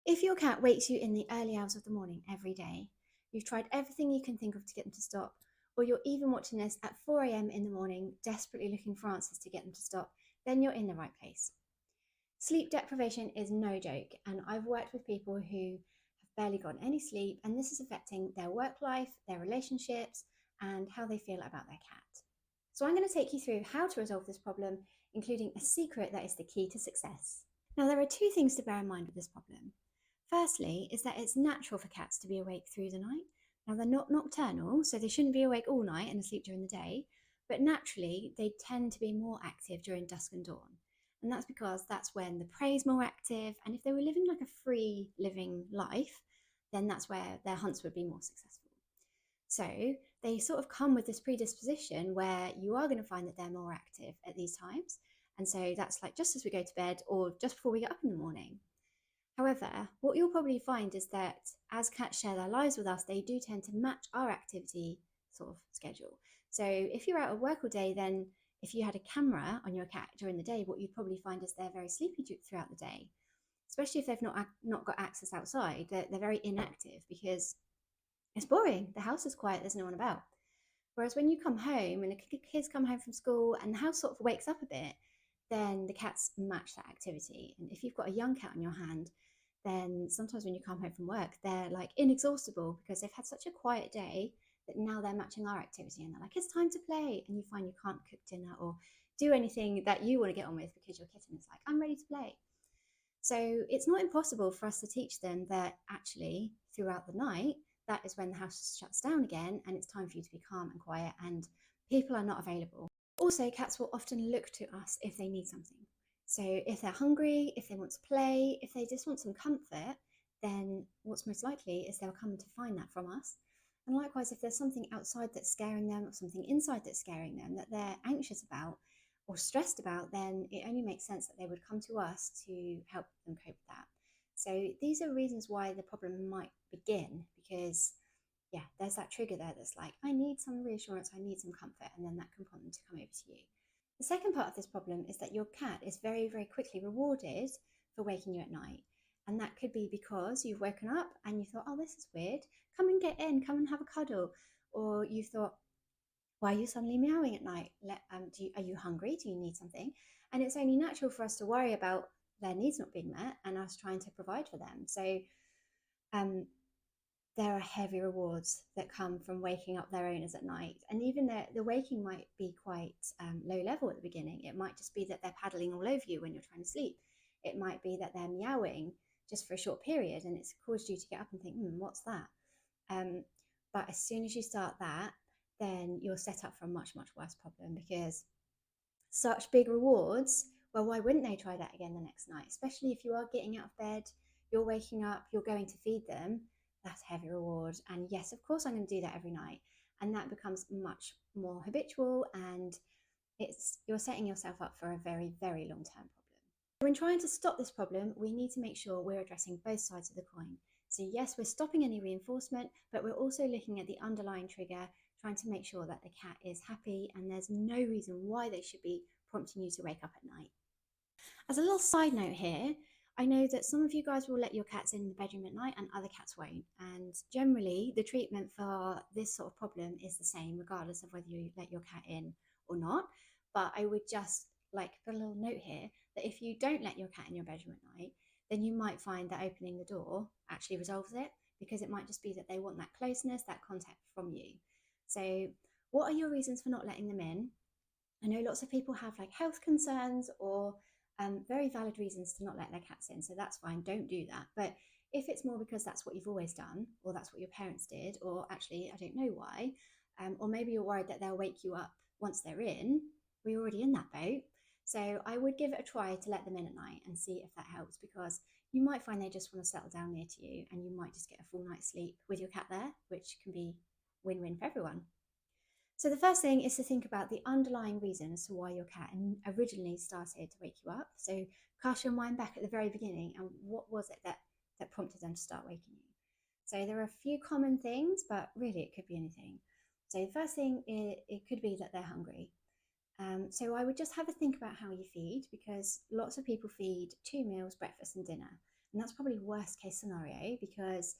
If your cat wakes you in the early hours of the morning every day, you've tried everything you can think of to get them to stop, or you're even watching this at 4 a.m. in the morning, desperately looking for answers to get them to stop, then you're in the right place. Sleep deprivation is no joke, and I've worked with people who have barely gotten any sleep, and this is affecting their work life, their relationships, and how they feel about their cat. So I'm going to take you through how to resolve this problem, including a secret that is the key to success. Now, there are two things to bear in mind with this problem. Firstly, is that it's natural for cats to be awake through the night. Now, they're not nocturnal, so they shouldn't be awake all night and asleep during the day, but naturally, they tend to be more active during dusk and dawn. And that's because that's when the prey is more active, and if they were living like a free living life, then that's where their hunts would be more successful. So they sort of come with this predisposition where you are going to find that they're more active at these times. And so that's like just as we go to bed or just before we get up in the morning. However, what you'll probably find is that as cats share their lives with us, they do tend to match our activity sort of schedule. So if you're out at work all day, then if you had a camera on your cat during the day, what you'd probably find is they're very sleepy throughout the day, especially if they've not got access outside. They're very inactive because it's boring. The house is quiet. There's no one about. Whereas when you come home and the kids come home from school and the house sort of wakes up a bit, then the cats match that activity. And if you've got a young cat on your hand, then sometimes when you come home from work, they're like inexhaustible because they've had such a quiet day that now they're matching our activity and they're like, it's time to play. And you find you can't cook dinner or do anything that you want to get on with because your kitten is like, I'm ready to play. So it's not impossible for us to teach them that actually throughout the night, that is when the house shuts down again and it's time for you to be calm and quiet and people are not available. Also, cats will often look to us if they need something. So if they're hungry, if they want to play, if they just want some comfort, then what's most likely is they'll come to find that from us. And likewise, if there's something outside that's scaring them or something inside that's scaring them that they're anxious about or stressed about, then it only makes sense that they would come to us to help them cope with that. So these are reasons why the problem might begin because yeah, there's that trigger there that's like, I need some reassurance, I need some comfort, and then that can prompt them to come over to you. The second part of this problem is that your cat is very, very quickly rewarded for waking you at night. And that could be because you've woken up and you thought, oh, this is weird. Come and get in, come and have a cuddle. Or you thought, why are you suddenly meowing at night? Are you hungry? Do you need something? And it's only natural for us to worry about their needs not being met and us trying to provide for them. So um, there are heavy rewards that come from waking up their owners at night. And even the waking might be quite low level at the beginning. It might just be that they're paddling all over you when you're trying to sleep. It might be that they're meowing just for a short period and it's caused you to get up and think, what's that? But as soon as you start that, then you're set up for a much, much worse problem because such big rewards, well, why wouldn't they try that again the next night? Especially if you are getting out of bed, you're waking up, you're going to feed them, that's heavy reward. And yes, of course, I'm going to do that every night. And that becomes much more habitual and you're setting yourself up for a very, very long-term problem. When trying to stop this problem, we need to make sure we're addressing both sides of the coin. So yes, we're stopping any reinforcement, but we're also looking at the underlying trigger, trying to make sure that the cat is happy and there's no reason why they should be prompting you to wake up at night. As a little side note here, I know that some of you guys will let your cats in the bedroom at night and other cats won't. And generally, the treatment for this sort of problem is the same, regardless of whether you let your cat in or not. But I would just like put a little note here that if you don't let your cat in your bedroom at night, then you might find that opening the door actually resolves it because it might just be that they want that closeness, that contact from you. So what are your reasons for not letting them in? I know lots of people have like health concerns or very valid reasons to not let their cats in. So that's fine, don't do that. But if it's more because that's what you've always done, or that's what your parents did, or actually, I don't know why, or maybe you're worried that they'll wake you up once they're in, we're already in that boat. So I would give it a try to let them in at night and see if that helps because you might find they just want to settle down near to you and you might just get a full night's sleep with your cat there, which can be win-win for everyone. So the first thing is to think about the underlying reason as to why your cat originally started to wake you up. So cast your mind back at the very beginning and what was it that prompted them to start waking you? So there are a few common things, but really it could be anything. So the first thing, it could be that they're hungry. So I would just have a think about how you feed because lots of people feed 2 meals, breakfast and dinner. And that's probably worst case scenario because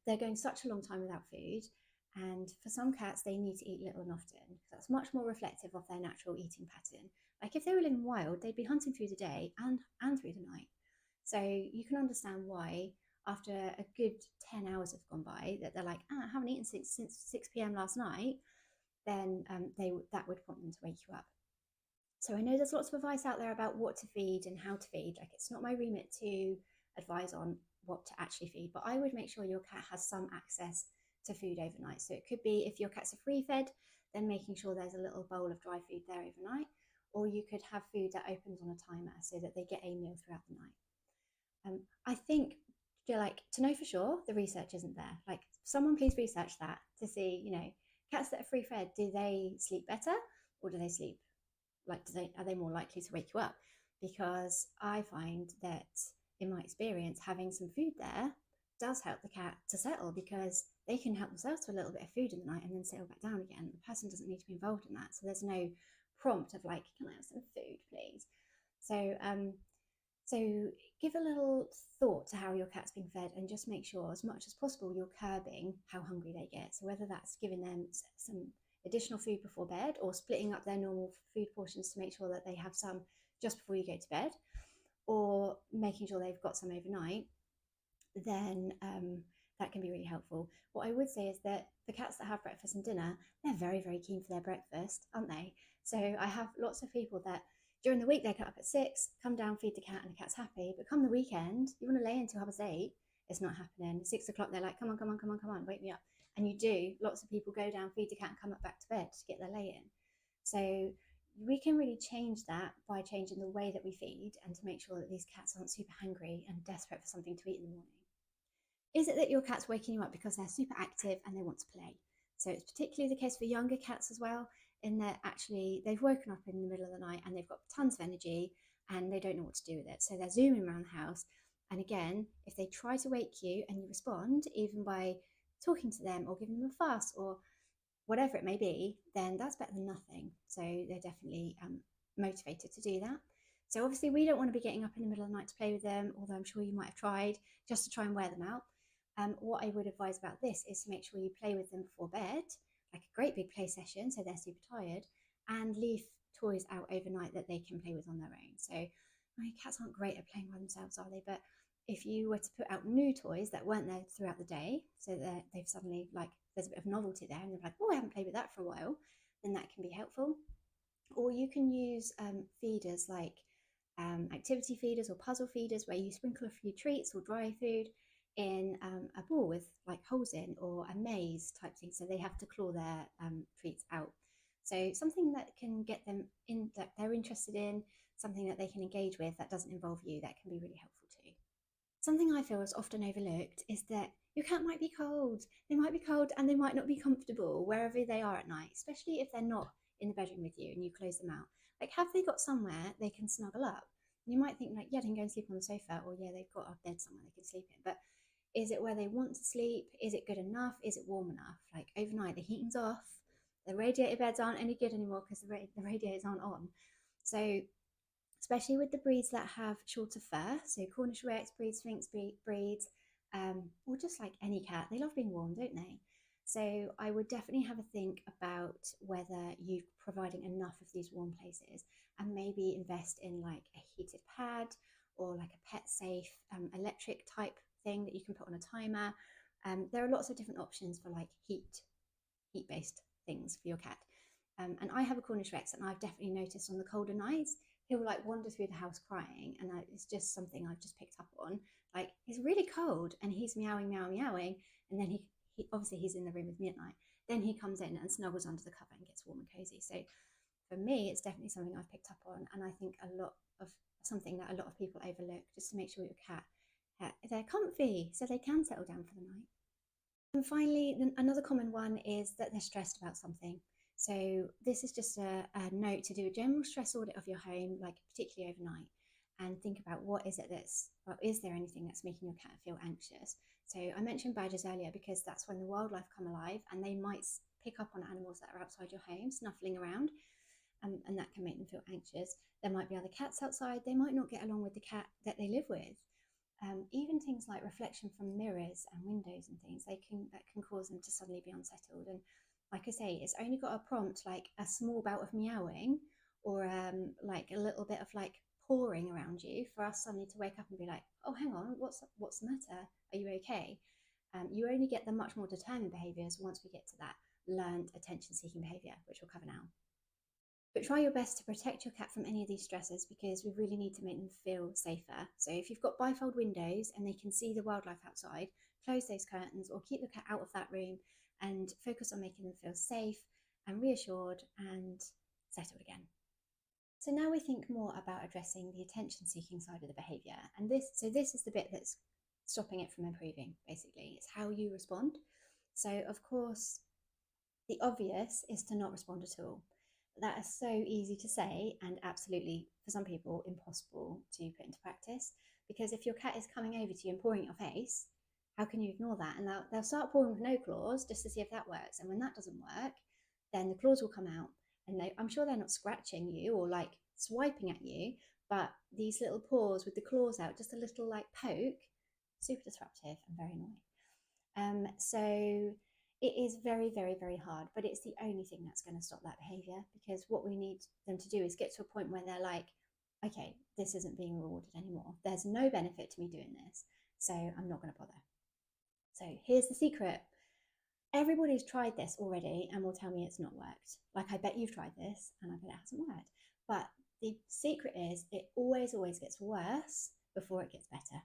they're going such a long time without food. And for some cats, they need to eat little and often. That's much more reflective of their natural eating pattern. Like if they were living wild, they'd be hunting through the day and through the night. So you can understand why after a good 10 hours have gone by that they're like, I haven't eaten since 6 p.m. last night, then that would prompt them to wake you up. So I know there's lots of advice out there about what to feed and how to feed. Like it's not my remit to advise on what to actually feed, but I would make sure your cat has some access to food overnight. So it could be if your cat's a free fed, then making sure there's a little bowl of dry food there overnight, or you could have food that opens on a timer so that they get a meal throughout the night. I think like to know for sure the research isn't there. Like someone please research that to see, cats that are free fed, do they sleep better or do they sleep like are they more likely to wake you up? Because I find that in my experience having some food there does help the cat to settle because they can help themselves to a little bit of food in the night and then settle back down again. The person doesn't need to be involved in that, so there's no prompt of like, can I have some food please? So give a little thought to how your cat's being fed and just make sure as much as possible you're curbing how hungry they get. So whether that's giving them some additional food before bed or splitting up their normal food portions to make sure that they have some just before you go to bed or making sure they've got some overnight, then that can be really helpful. What I would say is that the cats that have breakfast and dinner, they're very, very keen for their breakfast, aren't they? So I have lots of people that during the week they get up at 6, come down, feed the cat, and the cat's happy. But come the weekend, you want to lay until 8:30, it's not happening. 6 o'clock, they're like, come on, come on, come on, come on, wake me up. And you do. Lots of people go down, feed the cat, and come up back to bed to get their lay in. So we can really change that by changing the way that we feed and to make sure that these cats aren't super hungry and desperate for something to eat in the morning. Is it that your cat's waking you up because they're super active and they want to play? So it's particularly the case for younger cats as well, in that actually they've woken up in the middle of the night and they've got tons of energy and they don't know what to do with it. So they're zooming around the house. And again, if they try to wake you and you respond, even by talking to them or giving them a fuss or whatever it may be, then that's better than nothing. So they're definitely motivated to do that. So obviously we don't want to be getting up in the middle of the night to play with them, although I'm sure you might have tried just to try and wear them out. What I would advise about this is to make sure you play with them before bed, like a great big play session so they're super tired, and leave toys out overnight that they can play with on their own. So my cats aren't great at playing by themselves, are they? But if you were to put out new toys that weren't there throughout the day, so that they've suddenly like there's a bit of novelty there and they're like, oh, I haven't played with that for a while, then that can be helpful. Or you can use feeders like activity feeders or puzzle feeders where you sprinkle a few treats or dry food in a ball with like holes in, or a maze type thing, so they have to claw their treats out. So something that can get them in, that they're interested in, something that they can engage with that doesn't involve you, that can be really helpful too. Something I feel is often overlooked is that your cat might be cold. They might be cold and they might not be comfortable wherever they are at night, especially if they're not in the bedroom with you and you close them out. Like, have they got somewhere they can snuggle up? You might think like, yeah, they can go and sleep on the sofa, or yeah, they've got a bed somewhere they can sleep in. But is it where they want to sleep? Is it good enough? Is it warm enough? Like overnight, the heating's off. The radiator beds aren't any good anymore because the radiators aren't on. So especially with the breeds that have shorter fur, so Cornish Rex breeds, Sphynx breeds, or just like any cat, they love being warm, don't they? So I would definitely have a think about whether you're providing enough of these warm places, and maybe invest in like a heated pad or like a pet safe electric type thing that you can put on a timer. There are lots of different options for like heat-based things for your cat. And I have a Cornish Rex, and I've definitely noticed on the colder nights, he'll like wander through the house crying, and it's just something I've just picked up on. Like, it's really cold and he's meowing, meowing, meowing, and then he obviously he's in the room with me at night. Then he comes in and snuggles under the cover and gets warm and cozy. So for me, it's definitely something I've picked up on, and I think a lot of something that a lot of people overlook, just to make sure your cat they're comfy so they can settle down for the night. And finally, another common one is that they're stressed about something. So this is just a note to do a general stress audit of your home, like particularly overnight, and think about what is it is there anything that's making your cat feel anxious? So I mentioned badgers earlier because that's when the wildlife come alive and they might pick up on animals that are outside your home, snuffling around, and that can make them feel anxious. There might be other cats outside. They might not get along with the cat that they live with. even things like reflection from mirrors and windows and things, that can cause them to suddenly be unsettled. And like I say, it's only got a prompt like a small bout of meowing or like a little bit of like pawing around you for us suddenly to wake up and be like, oh, hang on, what's the matter? Are you okay? You only get the much more determined behaviours once we get to that learned attention-seeking behaviour, which we'll cover now. But try your best to protect your cat from any of these stresses, because we really need to make them feel safer. So if you've got bifold windows and they can see the wildlife outside, close those curtains or keep the cat out of that room and focus on making them feel safe and reassured and settled again. So now we think more about addressing the attention-seeking side of the behaviour. And this is the bit that's stopping it from improving, basically. It's how you respond. So of course, the obvious is to not respond at all. That is so easy to say and absolutely, for some people, impossible to put into practice. Because if your cat is coming over to you and pawing at your face, how can you ignore that? And they'll start pawing with no claws just to see if that works. And when that doesn't work, then the claws will come out. And I'm sure they're not scratching you or like swiping at you, but these little paws with the claws out, just a little like poke, super disruptive and very annoying. So it is very, very, very hard, but it's the only thing that's going to stop that behaviour, because what we need them to do is get to a point where they're like, okay, this isn't being rewarded anymore. There's no benefit to me doing this, so I'm not going to bother. So here's the secret. Everybody's tried this already and will tell me it's not worked. Like, I bet you've tried this and I bet it hasn't worked. But the secret is it always gets worse before it gets better.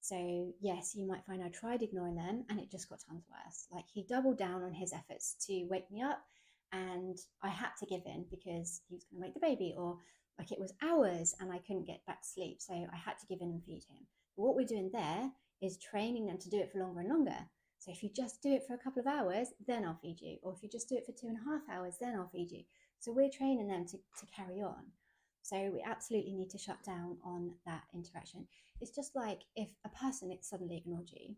So yes, you might find I tried ignoring them and it just got tons worse. Like, he doubled down on his efforts to wake me up and I had to give in because he was going to wake the baby, or like it was hours and I couldn't get back to sleep. So I had to give in and feed him. But what we're doing there is training them to do it for longer and longer. So if you just do it for a couple of hours, then I'll feed you. Or if you just do it for 2.5 hours, then I'll feed you. So we're training them to carry on. So we absolutely need to shut down on that interaction. It's just like if a person suddenly ignored you,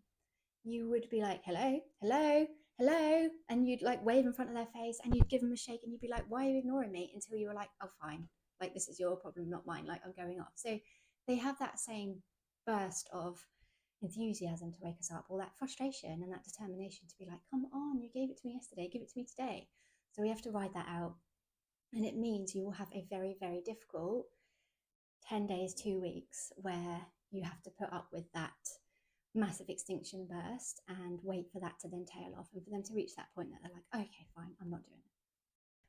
you would be like, hello, hello, hello. And you'd like wave in front of their face and you'd give them a shake and you'd be like, why are you ignoring me? Until you were like, oh, fine. Like, this is your problem, not mine. Like, I'm going off. So they have that same burst of enthusiasm to wake us up, or that frustration and that determination to be like, come on, you gave it to me yesterday, give it to me today. So we have to ride that out. And it means you will have a very, very difficult 10 days, 2 weeks, where you have to put up with that massive extinction burst and wait for that to then tail off and for them to reach that point that they're like, okay, fine, I'm not doing it.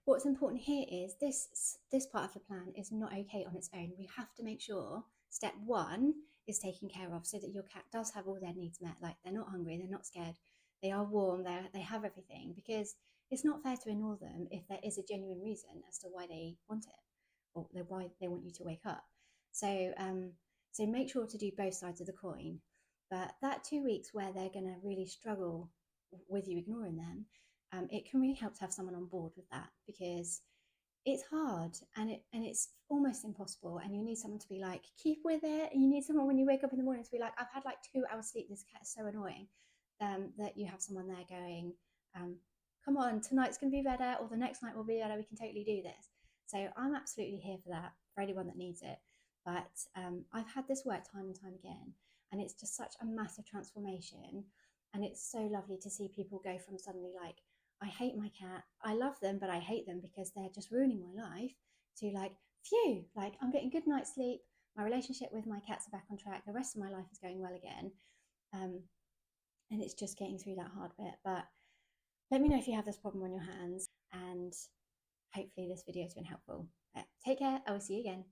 What's important here is this part of the plan is not okay on its own. We have to make sure step one is taken care of so that your cat does have all their needs met. Like, they're not hungry, they're not scared, they are warm, they have everything, because it's not fair to ignore them if there is a genuine reason as to why they want it or why they want you to wake up. So so make sure to do both sides of the coin. But that 2 weeks where they're going to really struggle with you ignoring them, it can really help to have someone on board with that, because it's hard and it's almost impossible, and you need someone to be like, keep with it. And you need someone when you wake up in the morning to be like, I've had like 2 hours sleep, this cat is so annoying, that you have someone there going, come on, tonight's gonna be better, or the next night will be better, we can totally do this. So I'm absolutely here for that, for anyone that needs it. But I've had this work time and time again, and it's just such a massive transformation, and it's so lovely to see people go from suddenly like, I hate my cat, I love them, but I hate them because they're just ruining my life, to like, phew, like, I'm getting good night's sleep, my relationship with my cats are back on track, the rest of my life is going well again. And it's just getting through that hard bit. But let me know if you have this problem on your hands, and hopefully this video has been helpful. Take care, I will see you again.